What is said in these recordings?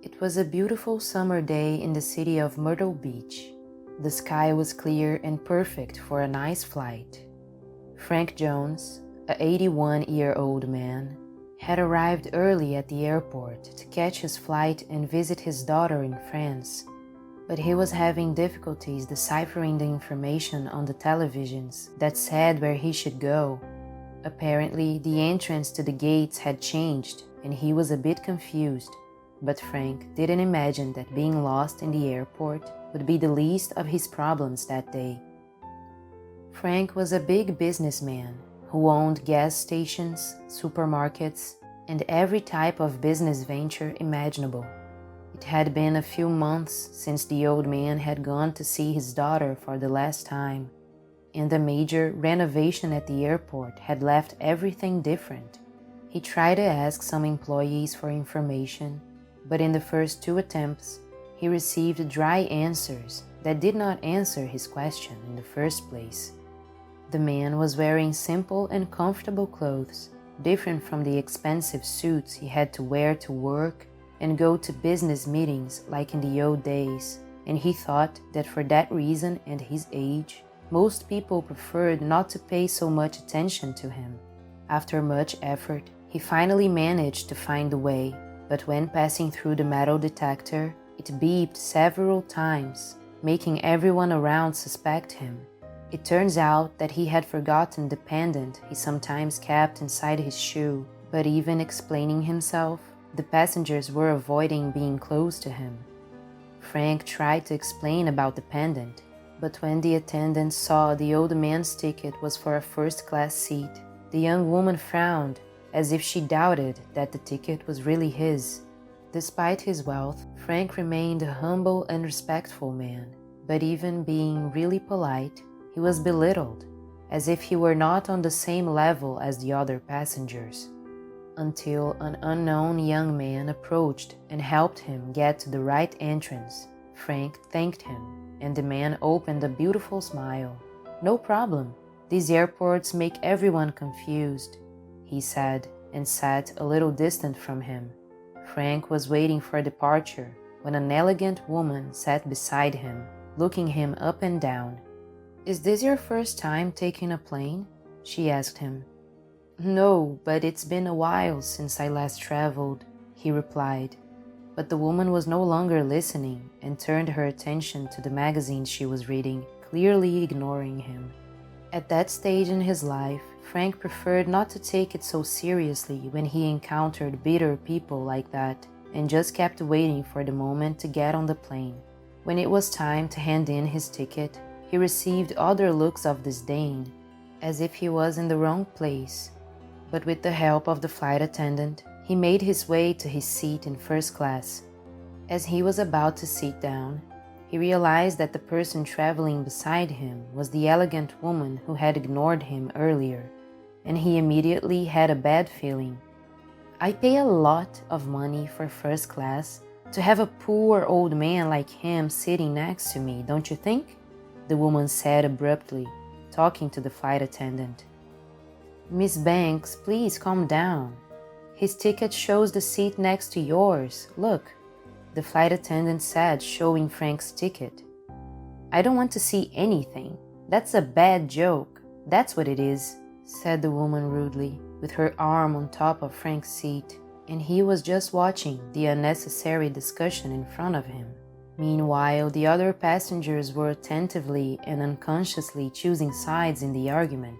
It was a beautiful summer day in the city of Myrtle Beach. The sky was clear and perfect for a nice flight. Frank Jones, a 81-year-old man, had arrived early at the airport to catch his flight and visit his daughter in France, but he was having difficulties deciphering the information on the televisions that said where he should go. Apparently, the entrance to the gates had changed and he was a bit confused, but Frank didn't imagine that being lost in the airport would be the least of his problems that day. Frank was a big businessman who owned gas stations, supermarkets, and every type of business venture imaginable. It had been a few months since the old man had gone to see his daughter for the last time, and a major renovation at the airport had left everything different. He tried to ask some employees for information, but in the first 2 attempts, he received dry answers that did not answer his question in the first place. The man was wearing simple and comfortable clothes, different from the expensive suits he had to wear to work and go to business meetings like in the old days, and he thought that for that reason and his age, most people preferred not to pay so much attention to him. After much effort, he finally managed to find the way, but when passing through the metal detector, it beeped several times, making everyone around suspect him. It turns out that he had forgotten the pendant he sometimes kept inside his shoe, but even explaining himself, the passengers were avoiding being close to him. Frank tried to explain about the pendant, but when the attendant saw the old man's ticket was for a first-class seat, the young woman frowned, as if she doubted that the ticket was really his. Despite his wealth, Frank remained a humble and respectful man, but even being really polite, he was belittled, as if he were not on the same level as the other passengers. Until an unknown young man approached and helped him get to the right entrance. Frank thanked him, and the man opened a beautiful smile. "No problem. These airports make everyone confused," he said, and sat a little distant from him. Frank was waiting for departure when an elegant woman sat beside him, looking him up and down. "Is this your first time taking a plane?" she asked him. "No, but it's been a while since I last traveled," he replied. But the woman was no longer listening and turned her attention to the magazine she was reading, clearly ignoring him. At that stage in his life, Frank preferred not to take it so seriously when he encountered bitter people like that, and just kept waiting for the moment to get on the plane. When it was time to hand in his ticket, he received other looks of disdain, as if he was in the wrong place. But with the help of the flight attendant, he made his way to his seat in first class. As he was about to sit down, he realized that the person traveling beside him was the elegant woman who had ignored him earlier, and he immediately had a bad feeling. "I pay a lot of money for first class to have a poor old man like him sitting next to me, don't you think?" the woman said abruptly, talking to the flight attendant. "Miss Banks, please calm down. His ticket shows the seat next to yours. Look," the flight attendant said, showing Frank's ticket. "I don't want to see anything. That's a bad joke. That's what it is," said the woman rudely, with her arm on top of Frank's seat, and he was just watching the unnecessary discussion in front of him. Meanwhile, the other passengers were attentively and unconsciously choosing sides in the argument.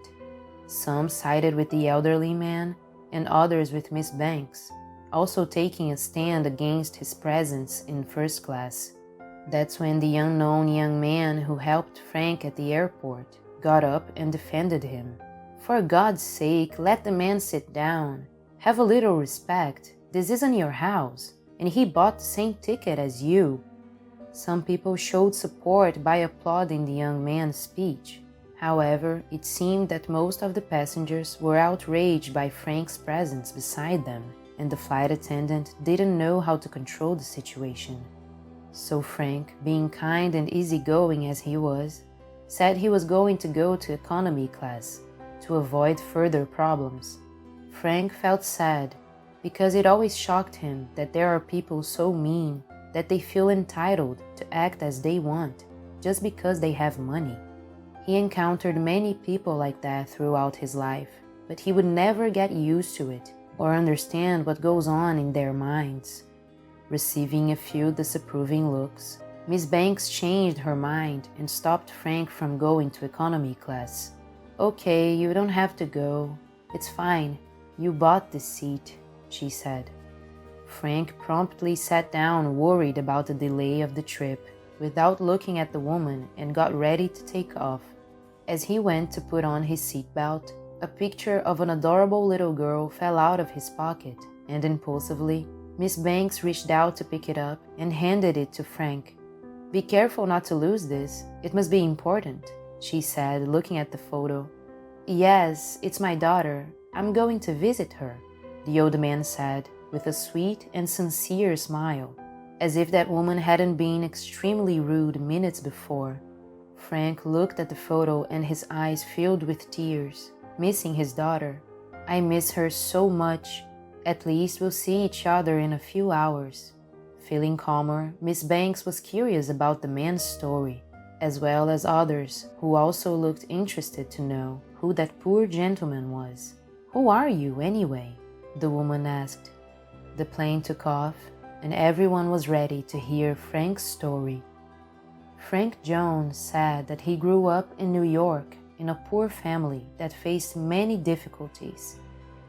Some sided with the elderly man, and others with Miss Banks, also taking a stand against his presence in first class. That's when the unknown young man who helped Frank at the airport got up and defended him. "For God's sake, let the man sit down. Have a little respect. This isn't your house, and he bought the same ticket as you." Some people showed support by applauding the young man's speech. However, it seemed that most of the passengers were outraged by Frank's presence beside them, and the flight attendant didn't know how to control the situation. So Frank, being kind and easygoing as he was, said he was going to go to economy class to avoid further problems. Frank felt sad, because it always shocked him that there are people so mean that they feel entitled to act as they want just because they have money. He encountered many people like that throughout his life, but he would never get used to it or understand what goes on in their minds. Receiving a few disapproving looks, Miss Banks changed her mind and stopped Frank from going to economy class. "Okay, you don't have to go. It's fine. You bought this seat," she said. Frank promptly sat down, worried about the delay of the trip, without looking at the woman, and got ready to take off. As he went to put on his seatbelt, a picture of an adorable little girl fell out of his pocket, and impulsively, Miss Banks reached out to pick it up and handed it to Frank. "Be careful not to lose this. It must be important," she said, looking at the photo. "Yes, it's my daughter. I'm going to visit her," the old man said, with a sweet and sincere smile, as if that woman hadn't been extremely rude minutes before. Frank looked at the photo and his eyes filled with tears, missing his daughter. "I miss her so much. At least we'll see each other in a few hours." Feeling calmer, Miss Banks was curious about the man's story, as well as others who also looked interested to know who that poor gentleman was. "Who are you, anyway?" the woman asked. The plane took off, and everyone was ready to hear Frank's story. Frank Jones said that he grew up in New York in a poor family that faced many difficulties,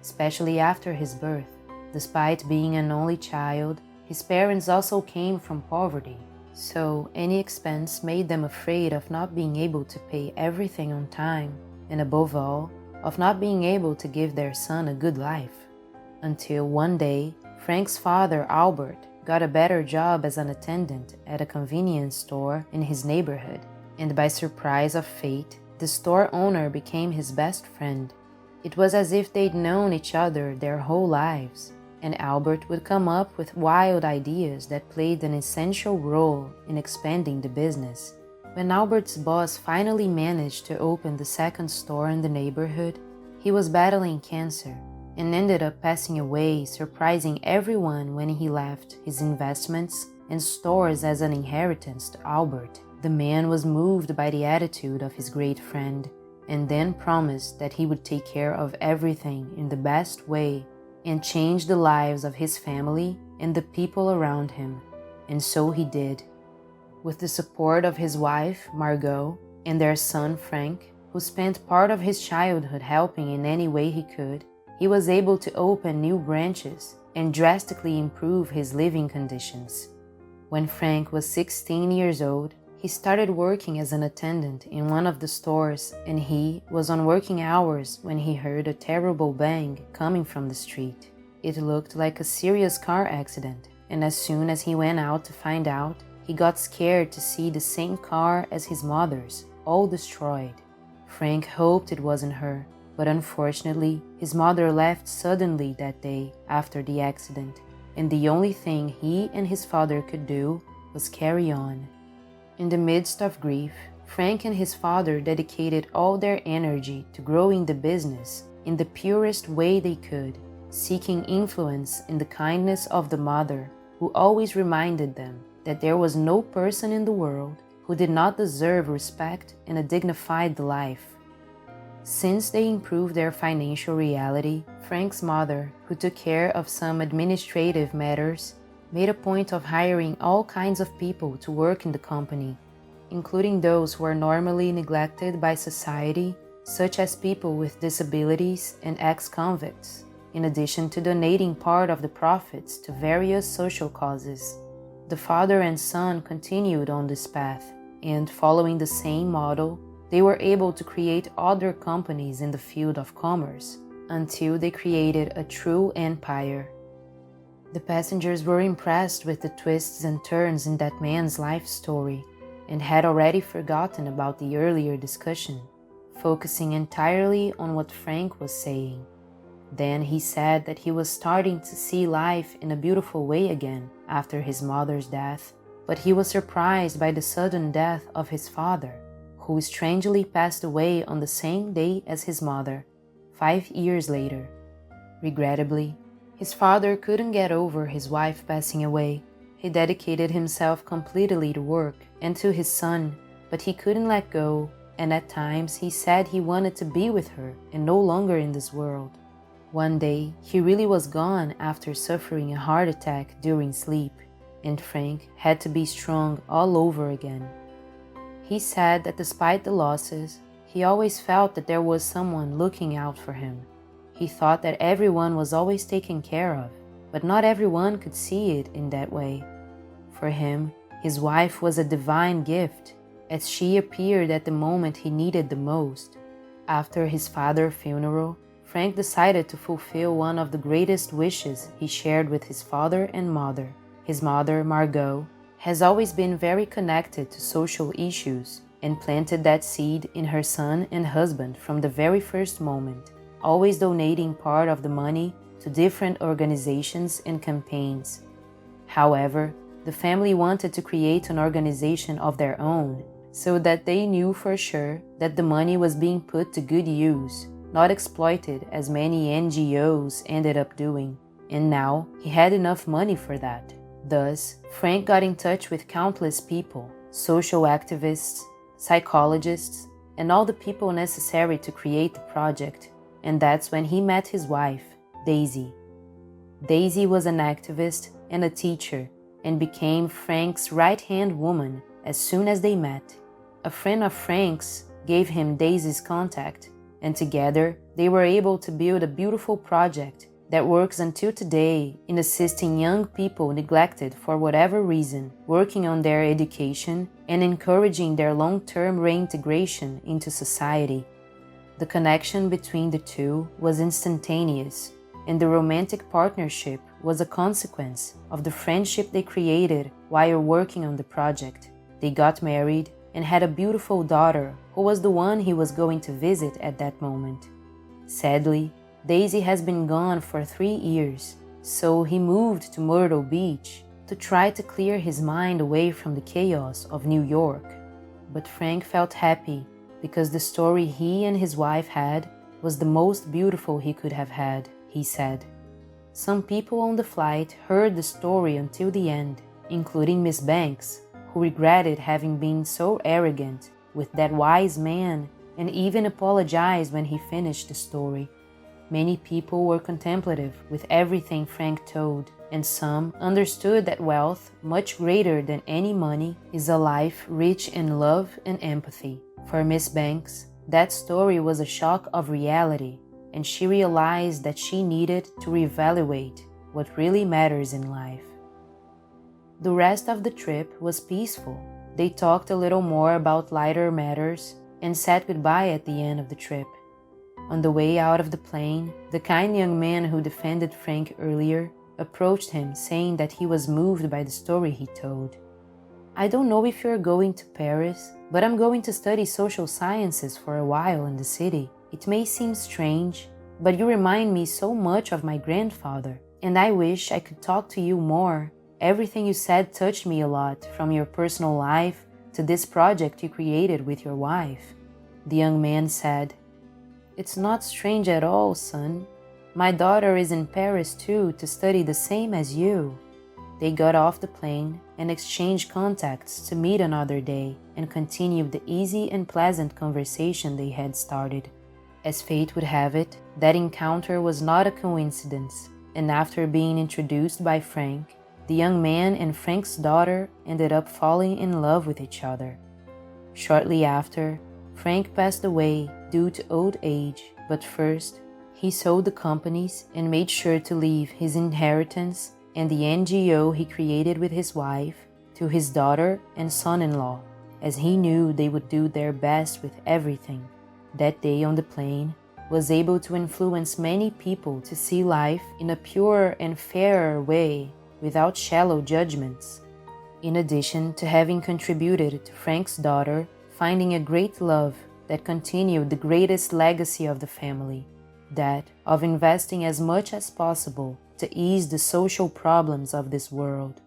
especially after his birth. Despite being an only child, his parents also came from poverty, so any expense made them afraid of not being able to pay everything on time, and above all, of not being able to give their son a good life. Until one day, Frank's father, Albert, got a better job as an attendant at a convenience store in his neighborhood, and by surprise of fate, the store owner became his best friend. It was as if they'd known each other their whole lives, and Albert would come up with wild ideas that played an essential role in expanding the business. When Albert's boss finally managed to open the second store in the neighborhood, he was battling cancer and ended up passing away, surprising everyone when he left his investments and stores as an inheritance to Albert. The man was moved by the attitude of his great friend and then promised that he would take care of everything in the best way and change the lives of his family and the people around him. And so he did. With the support of his wife, Margot, and their son, Frank, who spent part of his childhood helping in any way he could, he was able to open new branches and drastically improve his living conditions. When Frank was 16 years old, he started working as an attendant in one of the stores, and he was on working hours when he heard a terrible bang coming from the street. It looked like a serious car accident, and as soon as he went out to find out, he got scared to see the same car as his mother's, all destroyed. Frank hoped it wasn't her, but unfortunately, his mother left suddenly that day after the accident, and the only thing he and his father could do was carry on. In the midst of grief, Frank and his father dedicated all their energy to growing the business in the purest way they could, seeking influence in the kindness of the mother, who always reminded them that there was no person in the world who did not deserve respect and a dignified life. Since they improved their financial reality, Frank's mother, who took care of some administrative matters, made a point of hiring all kinds of people to work in the company, including those who are normally neglected by society, such as people with disabilities and ex-convicts, in addition to donating part of the profits to various social causes. The father and son continued on this path, and following the same model, they were able to create other companies in the field of commerce until they created a true empire. The passengers were impressed with the twists and turns in that man's life story and had already forgotten about the earlier discussion, focusing entirely on what Frank was saying. Then he said that he was starting to see life in a beautiful way again after his mother's death, but he was surprised by the sudden death of his father, who strangely passed away on the same day as his mother, 5 years later. Regrettably, His father couldn't get over his wife passing away. He dedicated himself completely to work and to his son, but he couldn't let go, and at times he said he wanted to be with her and no longer in this world. One day, he really was gone after suffering a heart attack during sleep, and Frank had to be strong all over again. He said that despite the losses, he always felt that there was someone looking out for him. He thought that everyone was always taken care of, but not everyone could see it in that way. For him, his wife was a divine gift, as she appeared at the moment he needed the most. After his father's funeral, Frank decided to fulfill one of the greatest wishes he shared with his father and mother. His mother, Margot, has always been very connected to social issues and planted that seed in her son and husband from the very first moment, always donating part of the money to different organizations and campaigns. However, the family wanted to create an organization of their own so that they knew for sure that the money was being put to good use, not exploited as many NGOs ended up doing. And now he had enough money for that. Thus, Frank got in touch with countless people, social activists, psychologists, and all the people necessary to create the project. And that's when he met his wife, Daisy. Daisy was an activist and a teacher and became Frank's right-hand woman as soon as they met. A friend of Frank's gave him Daisy's contact, and together they were able to build a beautiful project that works until today in assisting young people neglected for whatever reason, working on their education and encouraging their long-term reintegration into society. The connection between the two was instantaneous, and the romantic partnership was a consequence of the friendship they created while working on the project. They got married and had a beautiful daughter who was the one he was going to visit at that moment. Sadly, Daisy has been gone for 3 years, so he moved to Myrtle Beach to try to clear his mind away from the chaos of New York. But Frank felt happy because the story he and his wife had was the most beautiful he could have had, he said. Some people on the flight heard the story until the end, including Miss Banks, who regretted having been so arrogant with that wise man and even apologized when he finished the story. Many people were contemplative with everything Frank told, and some understood that wealth, much greater than any money, is a life rich in love and empathy. For Miss Banks, that story was a shock of reality, and she realized that she needed to reevaluate what really matters in life. The rest of the trip was peaceful. They talked a little more about lighter matters and said goodbye at the end of the trip. On the way out of the plane, the kind young man who defended Frank earlier approached him, saying that he was moved by the story he told. "I don't know if you're going to Paris, but I'm going to study social sciences for a while in the city. It may seem strange, but you remind me so much of my grandfather, and I wish I could talk to you more. Everything you said touched me a lot, from your personal life to this project you created with your wife." The young man said, "It's not strange at all, son. My daughter is in Paris too to study the same as you." They got off the plane and exchanged contacts to meet another day and continue the easy and pleasant conversation they had started. As fate would have it, that encounter was not a coincidence, and after being introduced by Frank, the young man and Frank's daughter ended up falling in love with each other. Shortly after, Frank passed away due to old age, but first, he sold the companies and made sure to leave his inheritance and the NGO he created with his wife to his daughter and son-in-law, as he knew they would do their best with everything. That day on the plane was able to influence many people to see life in a purer and fairer way, without shallow judgments. In addition to having contributed to Frank's daughter finding a great love that continued the greatest legacy of the family, that of investing as much as possible to ease the social problems of this world.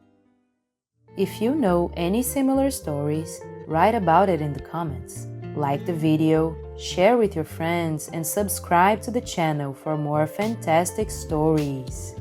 If you know any similar stories, write about it in the comments. Like the video, share with your friends, and subscribe to the channel for more fantastic stories.